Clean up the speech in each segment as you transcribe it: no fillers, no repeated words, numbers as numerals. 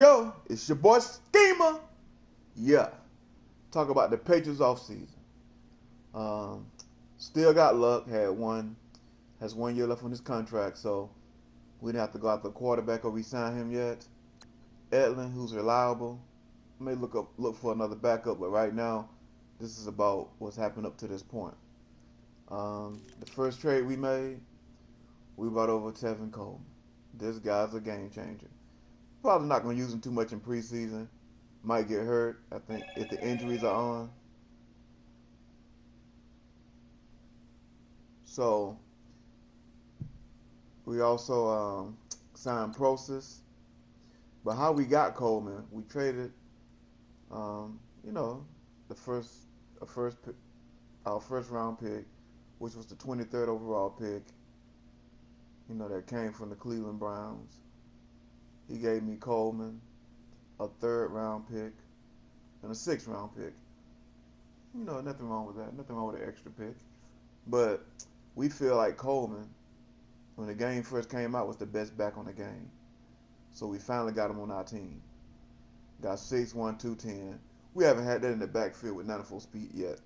Yo, it's your boy Schemer. Yeah, talk about the Patriots offseason. Um, Still got luck. Has 1 year left on his contract, so we didn't have to go out the quarterback or re-sign him yet. Edlin, who's reliable, may look for another backup, but right now, this is about what's happened up to this point. The first trade we made, we brought over Tevin Coleman. This guy's a game changer. Probably not going to use him too much in preseason. Might get hurt. I think if the injuries are on. So we also signed Process. But how we got Coleman, we traded, you know, the first, a first, our first round pick, which was the 23rd overall pick. That came from the Cleveland Browns. He gave me Coleman, a third round pick, and a sixth round pick. Nothing wrong with that. Nothing wrong with an extra pick. But we feel like Coleman, when the game first came out, was the best back on the game. So we finally got him on our team. Got 6'1", 210. We haven't had that in the backfield with 94 speed yet.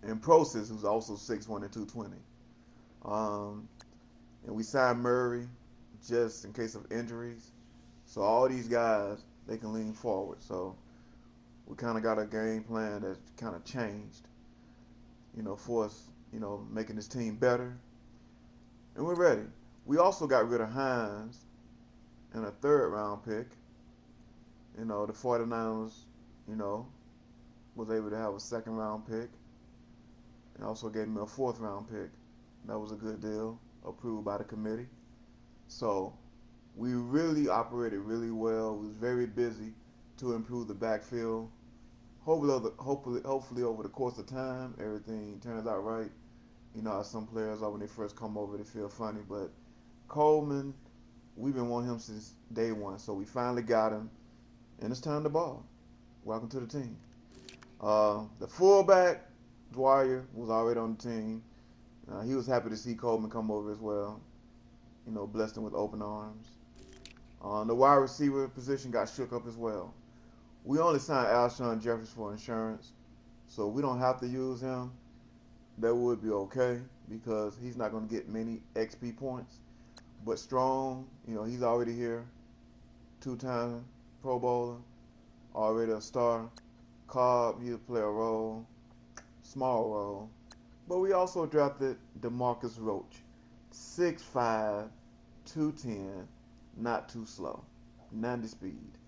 And Process, who's also 6'1" and 220. Um, and we signed Murray just in case of injuries. So all these guys, they can lean forward. So we kind of got a game plan that's kind of changed, for us, making this team better. And we're ready. We also got rid of Hines and a third round pick. The 49ers, you know, was able to have a second round pick and also gave me a fourth round pick. That was a good deal, approved by the committee. So we really operated really well. We was very busy to improve the backfield. Hopefully over the course of time, everything turns out right. How some players are when they first come over, they feel funny. But Coleman, we've been wanting him since day one. So we finally got him, and it's time to ball. Welcome to the team. The fullback, Dwyer, was already on the team. He was happy to see Coleman come over as well. Blessed him with open arms. The wide receiver position got shook up as well. We only signed Alshon Jeffries for insurance, so we don't have to use him. That would be okay because he's not going to get many XP points. But Strong, he's already here. Two-time Pro Bowler, already a star. Cobb, he'll play a role, small role. But we also drafted DeMarcus Roach, 6'5", 210, not too slow, 90 speed.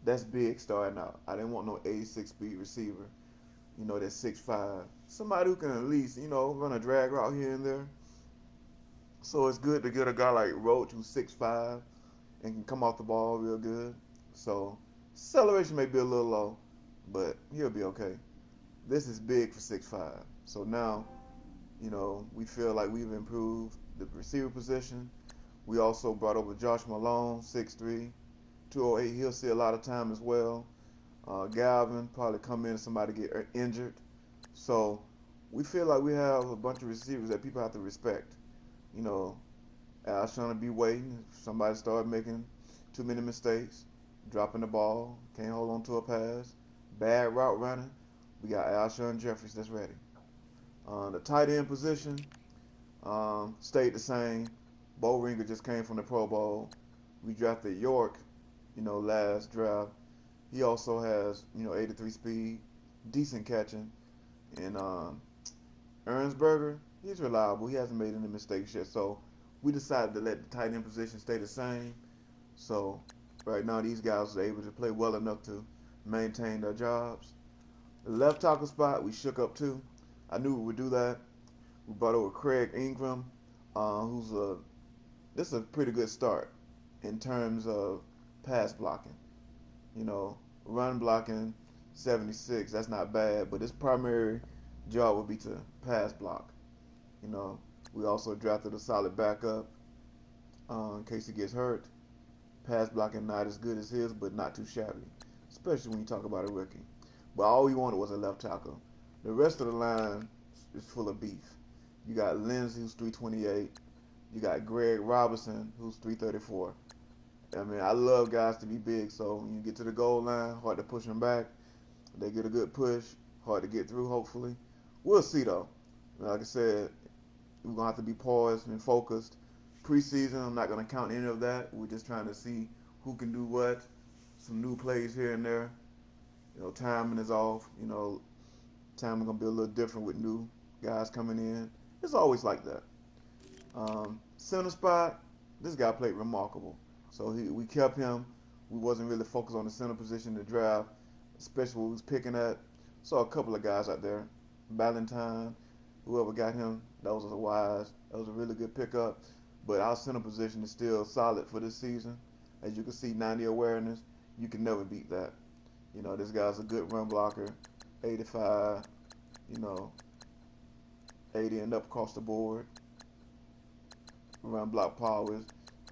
That's big starting out. I didn't want no 86 speed receiver. That's 6'5". Somebody who can at least, run a drag route here and there. So it's good to get a guy like Roach who's 6'5" and can come off the ball real good. So acceleration may be a little low, but he'll be okay. This is big for 6'5". So now, we feel like we've improved the receiver position. We also brought over Josh Malone, 6'3", 208. He'll see a lot of time as well. Galvin probably come in and somebody get injured. So we feel like we have a bunch of receivers that people have to respect. You know, Alshon to be waiting. If somebody start making too many mistakes, dropping the ball, can't hold on to a pass, bad route running, we got Alshon Jeffries that's ready. The tight end position stayed the same. Bo Ringer just came from the Pro Bowl. We drafted York, last draft. He also has, 83 speed, decent catching. And Ernsberger, he's reliable. He hasn't made any mistakes yet. So we decided to let the tight end position stay the same. So right now these guys are able to play well enough to maintain their jobs. The left tackle spot, we shook up too. I knew we would do that. We brought over Craig Ingram, this is a pretty good start in terms of pass blocking. Run blocking 76, that's not bad, but his primary job would be to pass block. You know, we also drafted a solid backup in case he gets hurt. Pass blocking not as good as his, but not too shabby, especially when you talk about a rookie. But all we wanted was a left tackle. The rest of the line is full of beef. You got Lindsey, who's 328. You got Greg Robinson, who's 334. I mean, I love guys to be big. So when you get to the goal line, hard to push them back. They get a good push, hard to get through. Hopefully, we'll see though. Like I said, we're gonna have to be poised and focused. Preseason, I'm not gonna count any of that. We're just trying to see who can do what. Some new plays here and there. Timing is off. Timing gonna be a little different with new guys coming in. It's always like that. Center spot, this guy played remarkable. So we kept him. We wasn't really focused on the center position in the draft, especially what we was picking at. Saw a couple of guys out there. Valentine, whoever got him, that was a wise. That was a really good pickup. But our center position is still solid for this season. As you can see, 90 awareness. You can never beat that. This guy's a good run blocker. 85, you know, 80 and up across the board. Run block power is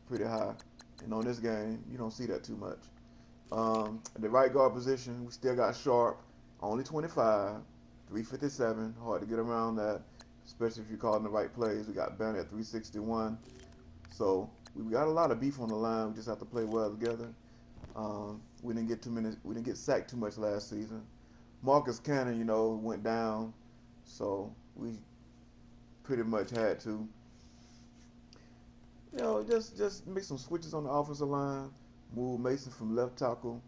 pretty high. And on this game, you don't see that too much. The right guard position, we still got Sharp, only 25, 357. Hard to get around that, especially if you're calling the right plays. We got Banner at 361. So we got a lot of beef on the line. We just have to play well together. We didn't get too many. We didn't get sacked too much last season. Marcus Cannon, went down, so we pretty much had to, just make some switches on the offensive line. Move Mason from left tackle,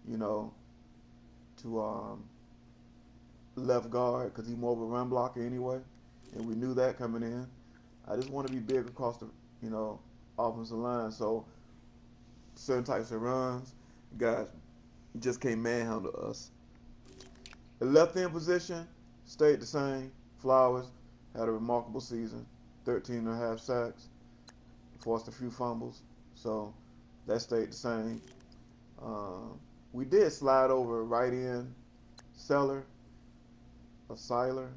you know, to left guard because he's more of a run blocker anyway, and we knew that coming in. I just want to be big across the, offensive line. So certain types of runs, guys just can't manhandle us. The left end position stayed the same. Flowers had a remarkable season, 13 and a half sacks, forced a few fumbles, so that stayed the same. We did slide over right end Seller or Seiler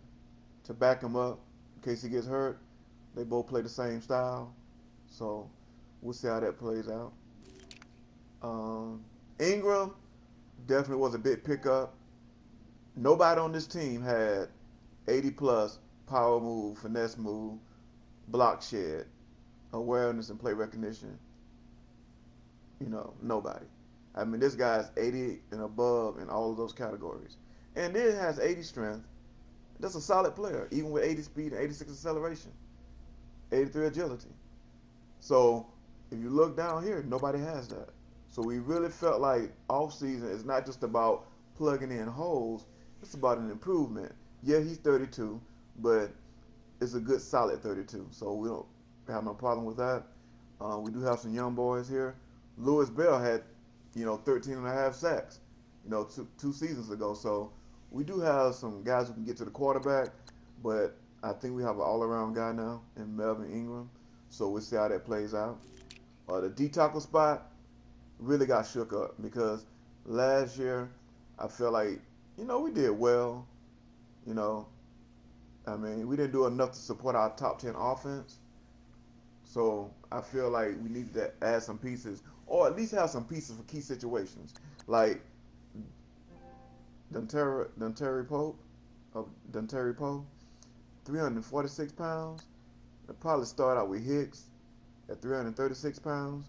to back him up in case he gets hurt. They both play the same style, so we'll see how that plays out. Ingram definitely was a big pickup. Nobody on this team had 80 plus power move, finesse move, block shed, awareness, and play recognition. Nobody. I mean, this guy's 80 and above in all of those categories. And then has 80 strength. That's a solid player, even with 80 speed and 86 acceleration, 83 agility. So if you look down here, nobody has that. So we really felt like offseason is not just about plugging in holes, it's about an improvement. Yeah, he's 32, but it's a good solid 32. So we don't have no problem with that. We do have some young boys here. Lewis Bell had, 13 and a half sacks, two seasons ago. So we do have some guys who can get to the quarterback, but I think we have an all-around guy now in Melvin Ingram. So we'll see how that plays out. The D tackle spot really got shook up because last year I feel like, we did well. I mean, we didn't do enough to support our top 10 offense. So I feel like we need to add some pieces, or at least have some pieces for key situations, like Dontari Poe, 346 pounds. They'll probably start out with Hicks at 336 pounds,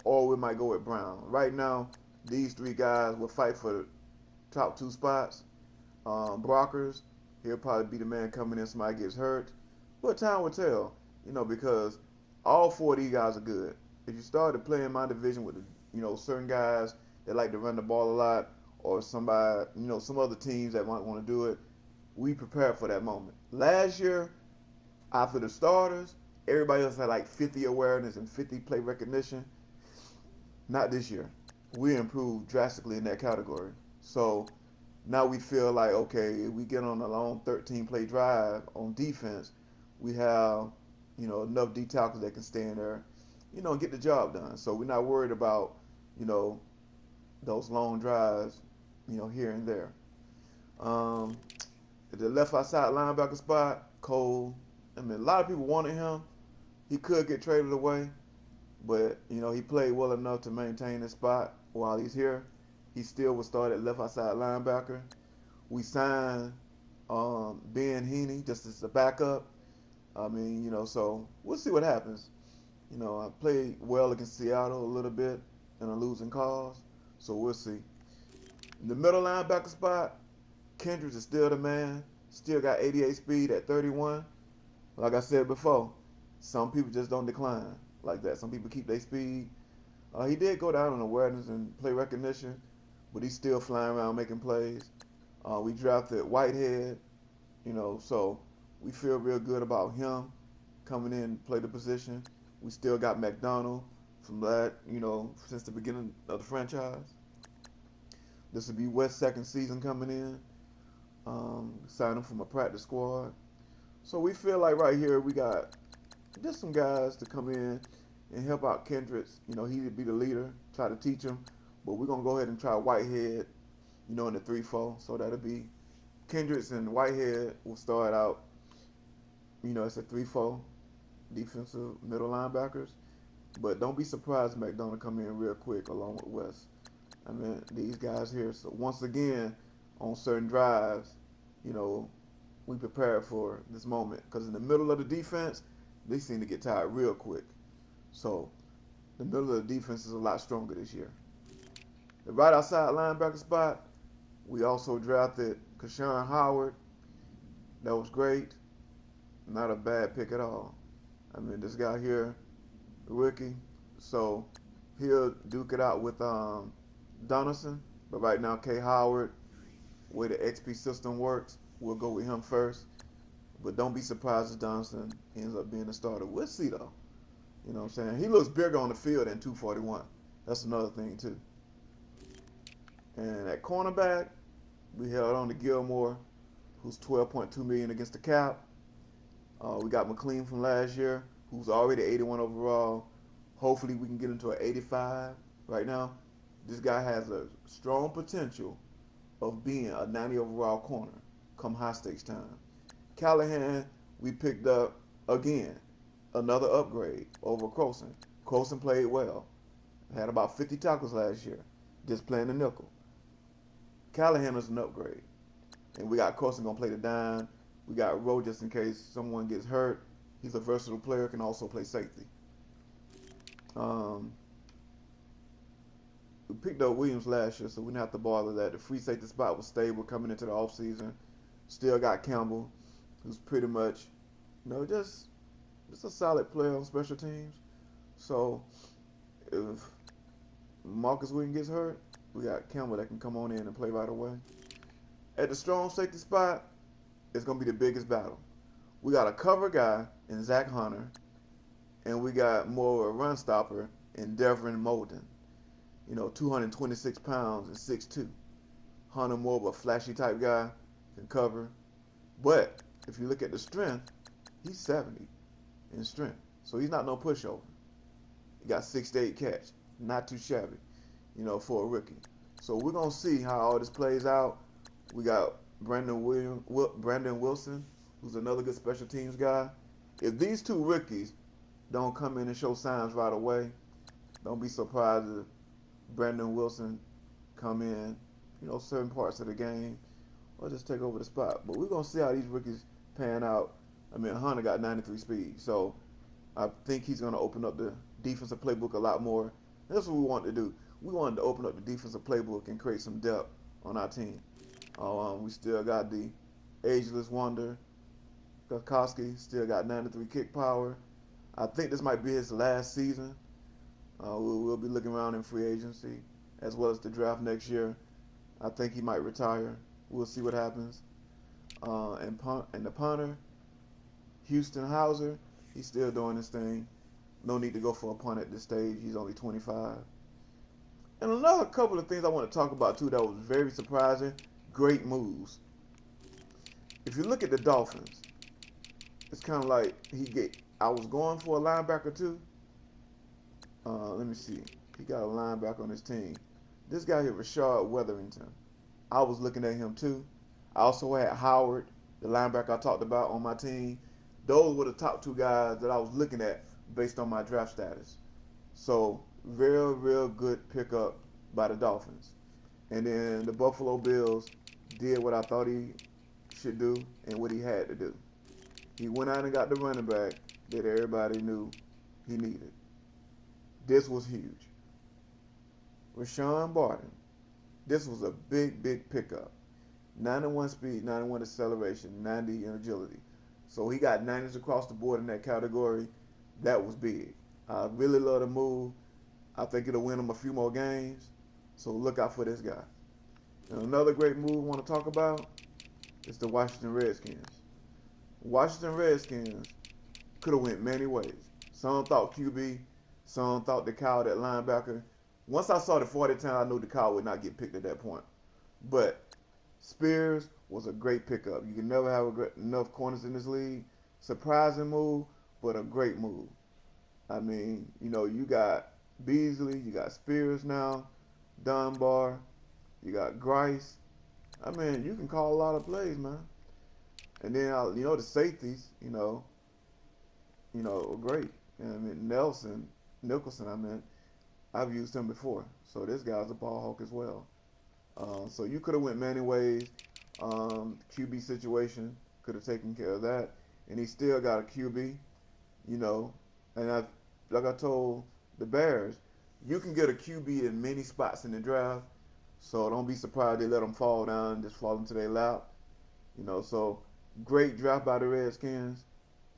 or we might go with Brown. Right now, these three guys will fight for the top two spots. Brockers, he'll probably be the man coming in if somebody gets hurt. But time will tell, because all four of these guys are good. If you started playing my division with, certain guys that like to run the ball a lot, or somebody, some other teams that might want to do it, we prepared for that moment. Last year, after the starters, everybody else had like 50 awareness and 50 play recognition. Not this year. We improved drastically in that category. So now we feel like, okay, if we get on a long 13-play drive on defense, we have, enough D tackles that can stay in there, and get the job done. So we're not worried about, those long drives, here and there. The left outside linebacker spot, Cole. I mean, a lot of people wanted him. He could get traded away, but he played well enough to maintain his spot while he's here. He still would start at left outside linebacker. We signed Ben Heaney just as a backup. I mean, so we'll see what happens. I played well against Seattle a little bit. in a losing cause. So we'll see. In the middle linebacker spot, Kendricks is still the man. Still got 88 speed at 31. Like I said before, some people just don't decline like that. Some people keep their speed. He did go down in awareness and play recognition, but he's still flying around making plays. We drafted Whitehead, so we feel real good about him coming in and play the position. We still got McDonald from that, since the beginning of the franchise. This will be West's second season coming in. Signed him from a practice squad. So we feel like right here we got just some guys to come in and help out Kendricks. He'd be the leader, try to teach him. But we're going to go ahead and try Whitehead, in the 3-4. So that'll be Kendricks and Whitehead will start out, it's a 3-4 defensive middle linebackers. But don't be surprised if McDonald come in real quick along with West. I mean, these guys here. So once again, on certain drives, we prepared for this moment. Because in the middle of the defense, they seem to get tired real quick. So the middle of the defense is a lot stronger this year. The right outside linebacker spot, we also drafted Kashawn Howard. That was great. Not a bad pick at all. I mean, this guy here, rookie, so he'll duke it out with Donaldson. But right now, K. Howard, way the XP system works, we'll go with him first. But don't be surprised if Donaldson ends up being a starter. We'll see, though. You know what I'm saying? He looks bigger on the field than 241. That's another thing, too. And at cornerback, we held on to Gilmore, who's $12.2 million against the cap. We got McLean from last year, who's already 81 overall. Hopefully we can get into an 85 right now. This guy has a strong potential of being a 90 overall corner come high stakes time. Callahan, we picked up, again, another upgrade over Croson. Croson played well. Had about 50 tackles last year, just playing the nickel. Callahan is an upgrade. And we got Croson going to play the dime. We got Rowe just in case someone gets hurt. He's a versatile player, can also play safety. We picked up Williams last year, so we didn't have to bother that. The free safety spot was stable coming into the offseason. Still got Campbell, who's pretty much, just a solid player on special teams. So if Marcus Williams gets hurt, we got Campbell that can come on in and play right away. At the strong safety spot, it's going to be the biggest battle. We got a cover guy in Zach Hunter, and we got more of a run stopper in Devin Molden. 226 pounds and 6'2". Hunter more of a flashy type guy, can cover. But if you look at the strength, he's 70 in strength. So he's not no pushover. He got 6 to 8 catch. Not too shabby, for a rookie. So we're going to see how all this plays out. We got Brandon Wilson, who's another good special teams guy. If these two rookies don't come in and show signs right away, don't be surprised if Brandon Wilson come in, certain parts of the game, or just take over the spot. But we're going to see how these rookies pan out. I mean, Hunter got 93 speed, so I think he's going to open up the defensive playbook a lot more. That's what we want to do. We wanted to open up the defensive playbook and create some depth on our team. We still got the ageless wonder, Gostkowski, still got 93 kick power. I think this might be his last season. We'll be looking around in free agency as well as the draft next year. I think he might retire. We'll see what happens. And the punter, Houston Hauser, he's still doing his thing. No need to go for a punt at this stage. He's only 25. And another couple of things I want to talk about too that was very surprising. Great moves. If you look at the Dolphins, it's kind of like I was going for a linebacker too. Let me see. He got a linebacker on his team. This guy here, Rashard Weatherington. I was looking at him too. I also had Howard, the linebacker I talked about on my team. Those were the top two guys that I was looking at based on my draft status. So, real good pickup by the Dolphins. And then the Buffalo Bills did what I thought he should do and what he had to do. He went out and got the running back that everybody knew he needed. This was huge. Rashawn Barton. This was a big, big pickup. 91 speed, 91 acceleration, 90 in agility. So he got 90s across the board in that category. That was big. I really love the move. I think it'll win him a few more games. So look out for this guy. And another great move I want to talk about is the Washington Redskins. Washington Redskins could have went many ways. Some thought QB, some thought the Cow at linebacker. Once I saw the 40 time, I knew the Cow would not get picked at that point. But Spears was a great pickup. You can never have enough corners in this league. Surprising move, but a great move. I mean, you got Beasley, you got Spears now, Dunbar, you got Grice. I mean, you can call a lot of plays, man. And then, the safeties, great. I mean, Nicholson, I mean, I've used him before. So this guy's a ball hawk as well. So you could have went many ways. QB situation could have taken care of that, and he still got a QB. And like I told the Bears, you can get a QB in many spots in the draft. So don't be surprised they let them fall down and just fall into their lap. So great draft by the Redskins.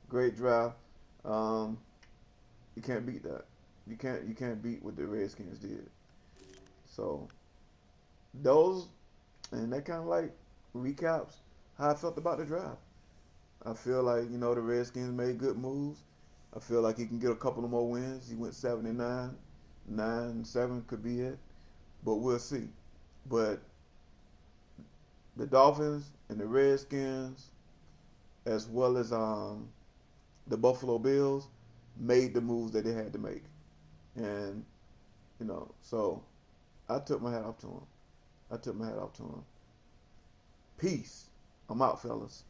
Great draft. You can't beat that. You can't beat what the Redskins did. So those and that kind of like recaps how I felt about the draft. I feel like the Redskins made good moves. I feel like he can get a couple of more wins. He went 7-9, 9-7 could be it, but we'll see. But the Dolphins and the Redskins, as well as the Buffalo Bills, made the moves that they had to make, and so I took my hat off to them. Peace. I'm out, fellas.